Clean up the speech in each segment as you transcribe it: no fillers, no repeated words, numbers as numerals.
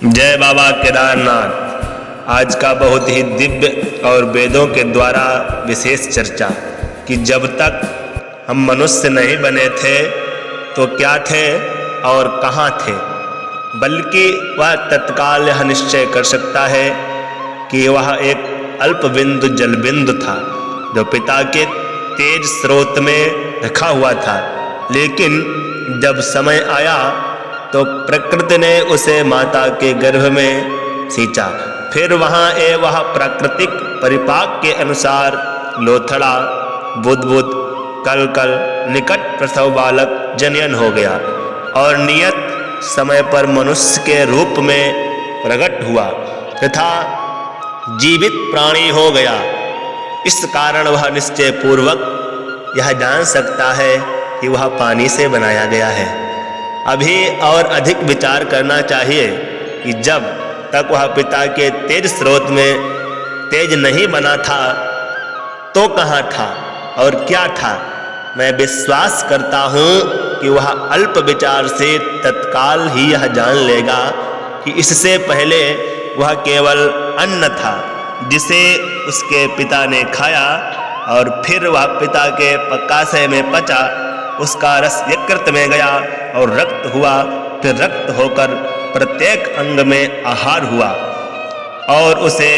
जय बाबा केदारनाथ। आज का बहुत ही दिव्य और वेदों के द्वारा विशेष चर्चा कि जब तक हम मनुष्य नहीं बने थे तो क्या थे और कहाँ थे, बल्कि वह तत्काल यह निश्चय कर सकता है कि वह एक अल्प बिंदु जल बिंदु था जो पिता के तेज स्रोत में रखा हुआ था। लेकिन जब समय आया तो प्रकृति ने उसे माता के गर्भ में सींचा। फिर वह प्राकृतिक परिपाक के अनुसार लोथड़ा, बुदबुद, कल निकट प्रसव बालक जनयन हो गया और नियत समय पर मनुष्य के रूप में प्रकट हुआ तथा जीवित प्राणी हो गया। इस कारण वह निश्चय पूर्वक यह जान सकता है कि वह पानी से बनाया गया है। अभी और अधिक विचार करना चाहिए कि जब तक वह पिता के तेज स्रोत में तेज नहीं बना था तो कहाँ था और क्या था। मैं विश्वास करता हूँ कि वह अल्प विचार से तत्काल ही यह जान लेगा कि इससे पहले वह केवल अन्न था जिसे उसके पिता ने खाया और फिर वह पिता के पकाशय में पचा, उसका रस यकृत में गया और रक्त हुआ, फिर रक्त होकर प्रत्येक अंग में आहार हुआ और उसे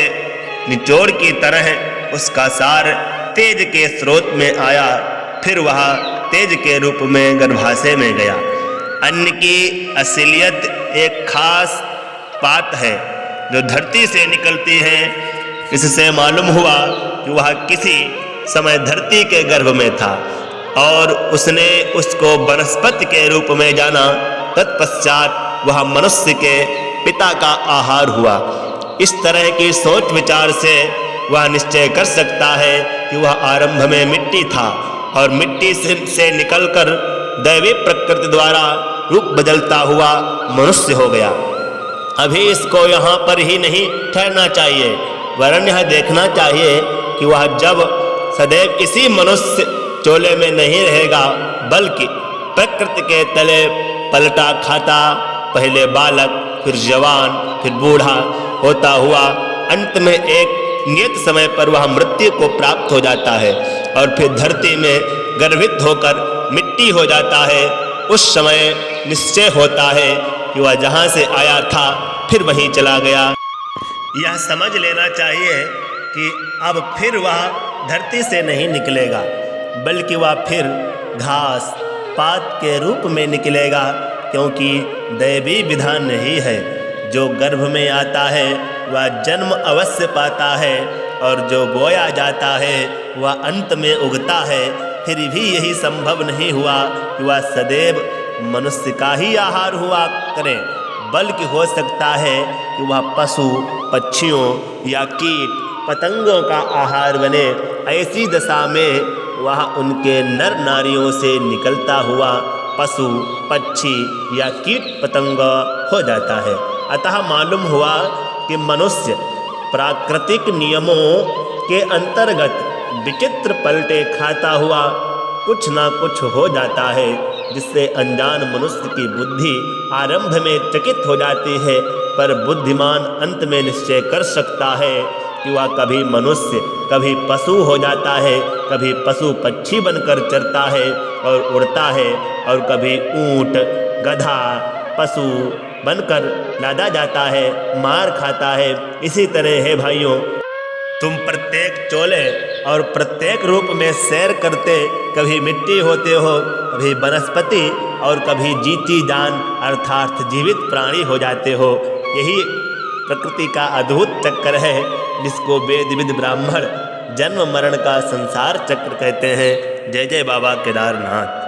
निचोड़ की तरह उसका सार तेज के स्रोत में आया। फिर वह तेज के रूप में गर्भाशय में गया। अन्न की असलियत एक खास बात है जो धरती से निकलती है। इससे मालूम हुआ कि वह किसी समय धरती के गर्भ में था और उसने उसको वनस्पति के रूप में जाना। तत्पश्चात वह मनुष्य के पिता का आहार हुआ। इस तरह की सोच विचार से वह निश्चय कर सकता है कि वह आरंभ में मिट्टी था और मिट्टी से निकलकर दैवी प्रकृति द्वारा रूप बदलता हुआ मनुष्य हो गया। अभी इसको यहाँ पर ही नहीं ठहरना चाहिए, वरन यह देखना चाहिए कि वह जब सदैव इसी मनुष्य चोले में नहीं रहेगा, बल्कि प्रकृति के तले पलटा खाता, पहले बालक, फिर जवान, फिर बूढ़ा होता हुआ अंत में एक नियत समय पर वह मृत्यु को प्राप्त हो जाता है और फिर धरती में गर्भित होकर मिट्टी हो जाता है। उस समय निश्चय होता है कि वह जहाँ से आया था फिर वहीं चला गया। यह समझ लेना चाहिए कि अब फिर वह धरती से नहीं निकलेगा, बल्कि वह फिर घास पात के रूप में निकलेगा, क्योंकि दैवी विधान यही है। जो गर्भ में आता है वह जन्म अवश्य पाता है और जो बोया जाता है वह अंत में उगता है। फिर भी यही संभव नहीं हुआ कि वह सदैव मनुष्य का ही आहार हुआ करे, बल्कि हो सकता है कि वह पशु पक्षियों या कीट पतंगों का आहार बने। ऐसी दशा में वह उनके नर नारियों से निकलता हुआ पशु पक्षी या कीट पतंग हो जाता है। अतः मालूम हुआ कि मनुष्य प्राकृतिक नियमों के अंतर्गत विचित्र पलटे खाता हुआ कुछ ना कुछ हो जाता है, जिससे अनजान मनुष्य की बुद्धि आरंभ में चकित हो जाती है, पर बुद्धिमान अंत में निश्चय कर सकता है कि वह कभी मनुष्य कभी पशु हो जाता है, कभी पशु पक्षी बनकर चरता है और उड़ता है, और कभी ऊंट गधा पशु बनकर लादा जाता है, मार खाता है। इसी तरह है भाइयों, तुम प्रत्येक चोले और प्रत्येक रूप में सैर करते कभी मिट्टी होते हो, कभी वनस्पति और कभी जीती जान अर्थात जीवित प्राणी हो जाते हो। यही प्रकृति का अद्भुत चक्र है जिसको वेद विद ब्राह्मण जन्म मरण का संसार चक्र कहते हैं। जय जय बाबा केदारनाथ।